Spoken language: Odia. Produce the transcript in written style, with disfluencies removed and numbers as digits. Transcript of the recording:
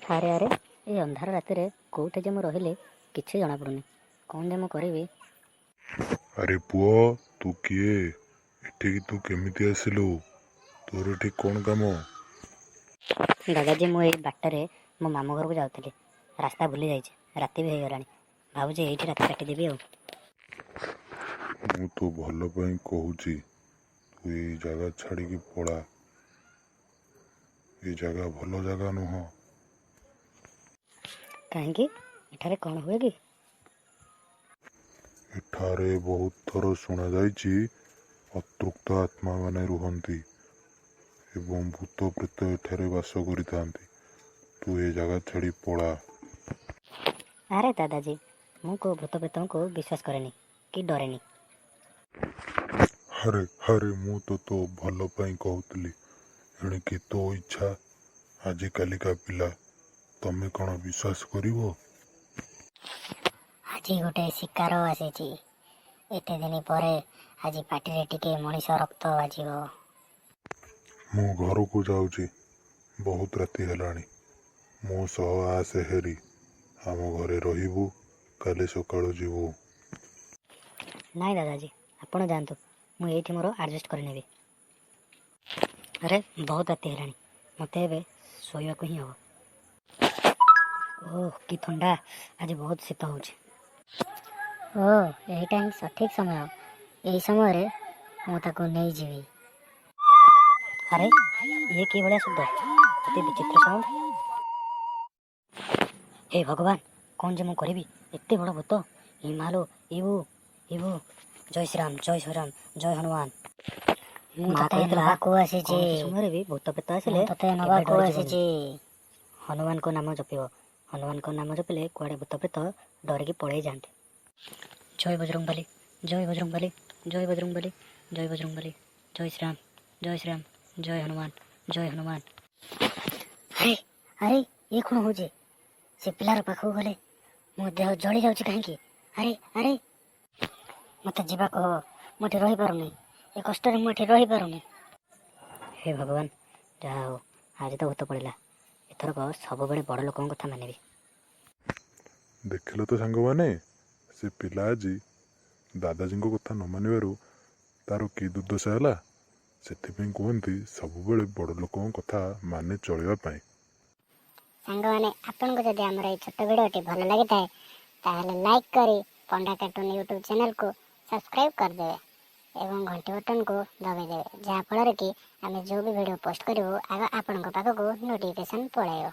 ଆରେ ଆରେ ଏ ଅନ୍ଧାର ରାତିରେ କେଉଁଠି ଯେ ମୁଁ ରହିଲି କିଛି ଜଣାପଡ଼ୁନି। କ'ଣ ଯେ ମୁଁ କରିବି? ଆରେ ପୁଅ, ତୁ କିଏ? ଏଠିକି ତୁ କେମିତି ଆସିଲୁ? ତୋର ଏଠି କ'ଣ କାମ? ଦାଦାଜୀ, ମୁଁ ଏଇ ବାଟରେ ମୋ ମାମୁଁ ଘରକୁ ଯାଉଥିଲି। ରାସ୍ତା ଭୁଲି ଯାଇଛି, ରାତି ବି ହେଇଗଲାଣି। ଭାବୁଛି ଏଇଠି ରାତି କାଟିଦେବି ଆଉ। ମୁଁ ତ ଭଲ ପାଇଁ କହୁଛି, ତୁ ଏଇ ଜାଗା ଛାଡ଼ିକି ପଳା। ଏ ଜାଗା ଭଲ ଜାଗା ନୁହଁ। କାହିଁକି? ଏଠାରେ କ'ଣ ହୁଏ କି? ଏଠାରେ ବହୁତ ଥର ଶୁଣାଯାଇଛି ଅତୃପ୍ତ ଆତ୍ମାମାନେ ରୁହନ୍ତି ଏବଂ ଭୂତ ପ୍ରେତ ଏଠାରେ ବାସ କରିଥାନ୍ତି। ତୁ ଏ ଜାଗା ଛାଡ଼ି ପଳା। ଆରେ ଦାଦାଜୀ, ମୁଁ କେଉଁ ଭୂତ ପ୍ରେତଙ୍କୁ ବିଶ୍ୱାସ କରେନି କି ଡରେନି। ଆରେ ମୁଁ ତ ଭଲ ପାଇଁ କହୁଥିଲି। ଏଣିକି ତୋ ଇଚ୍ଛା। ଆଜିକାଲିକା ପିଲା, ତମେ କ'ଣ ବିଶ୍ୱାସ କରିବ? ଆଜି ଗୋଟେ ଶିକାର ଆସିଛି। ଏତେ ଦିନ ପରେ ଆଜି ପାଟିରେ ଟିକେ ମଣିଷ ରକ୍ତ ବାଜିବ। ମୁଁ ଘରକୁ ଯାଉଛି, ବହୁତ ରାତି ହେଲାଣି। ମୋ ସହ ଆସେ ହେରି। ଆମ ଘରେ ରହିବୁ, କାଲି ସକାଳୁ ଯିବୁ। ନାଇଁ ଦାଦାଜୀ, ଆପଣ ଯାଆନ୍ତୁ, ମୁଁ ଏଇଠି ମୋର ଆଡ଼ଜଷ୍ଟ କରିନେବି। ଆରେ ବହୁତ ରାତି ହେଲାଣି, ମୋତେ ଏବେ ଶୋଇବାକୁ ହିଁ ହେବ। ଓଃ କି ଥଣ୍ଡା, ଆଜି ବହୁତ ଶୀତ ହେଉଛି। ଏଇଟା ହିଁ ସଠିକ୍ ସମୟ। ଏହି ସମୟରେ ମୁଁ ତାକୁ ନେଇଯିବି। ଆରେ ଇଏ କି ଭଳିଆ ଶବ୍ଦ, ଅତି ବିଚିତ୍ର ସାଉଣ୍ଡ। ହେ ଭଗବାନ, କ'ଣ ଯେ ମୁଁ କରିବି? ଏତେ ବଡ଼ ଭୂତ! ଇ ମାଲୋ, ଇବୁ ଇବୁ। ଜୟ ଶ୍ରୀରାମ, ଜୟ ଶ୍ରୀରାମ, ଜୟ ହନୁମାନ। ମୁଁ ତତେ ନେବାକୁ ଆସିଛି। କୌଣସି ସମୟରେ ବି ଭୂତ ପ୍ରେତ ଆସିଲେ ତତେ ନେବାକୁ ଆସିଛି। ହନୁମାନଙ୍କ ନାମ ଜପିବ। ହନୁମାନଙ୍କ ନାମ ଜପିଲେ କୁଆଡ଼େ ଭୂତ ପ୍ରେତ ଡରିକି ପଳେଇ ଯାଆନ୍ତି। ଜୟ ବଜରଙ୍ଗବାଲି, ଜୟ ବଜରଙ୍ଗବାଲି, ଜୟ ବଜରଙ୍ଗବାଲି, ଜୟ ବଜରଙ୍ଗବାଲି, ଜୟ ଶ୍ରୀରାମ, ଜୟ ଶ୍ରୀରାମ, ଜୟ ହନୁମାନ, ଜୟ ହନୁମାନ। ଆରେ ଆରେ ଇଏ କ'ଣ ହେଉଛି? ସେ ପିଲାର ପାଖକୁ ଗଲେ ମୋ ଦେହ ଜଳି ଯାଉଛି କାହିଁକି? ଆରେ ଆରେ ମୋତେ ଯିବାକୁ ହବ। ମୁଁ ଏଠି ରହିପାରୁନି। ଏ କଷ୍ଟରେ ମୁଁ ଏଠି ରହିପାରୁନି। ହେ ଭଗବାନ, ଯାହା ହଉ ଆଜି ତ ଭୂତ ପଡ଼ିଲା। ଏଥରକ ସବୁବେଳେ ବଡ଼ ଲୋକଙ୍କ କଥା ମାନିବି। ଦେଖିଲ ତ ସାଙ୍ଗମାନେ, ସେ ପିଲା ଆଜି ଦାଦାଜୀଙ୍କ କଥା ନ ମାନିବାରୁ ତାର କି ଦୁର୍ଦ୍ଦଶା ହେଲା। ସେଥିପାଇଁ କୁହନ୍ତି ସବୁବେଳେ ବଡ଼ ଲୋକଙ୍କ କଥା ମାନି ଚଳିବା ପାଇଁ। ସାଙ୍ଗମାନେ, ଆପଣଙ୍କୁ ଯଦି ଆମର এই ଛୋଟ ଭିଡ଼ିଓଟି ଭଲ ଲାଗିଥାଏ ତାହେଲେ ଲାଇକ୍ କରି ପଣ୍ଡା କାର୍ଟୁନ ୟୁଟ୍ୟୁବ୍ ଚ୍ୟାନେଲକୁ ସବସ୍କ୍ରାଇବ୍ କରିଦେବେ ଏବଂ ଘଣ୍ଟି ବଟନକୁ ଦବାଇଦେବେ, ଯାହାଫଳରେ କି ଆମେ ଯେଉଁ ବି ଭିଡ଼ିଓ ପୋଷ୍ଟ କରିବୁ ଆଗ ଆପଣଙ୍କ ପାଖକୁ ନୋଟିଫିକେସନ୍ ପଳାଇବ।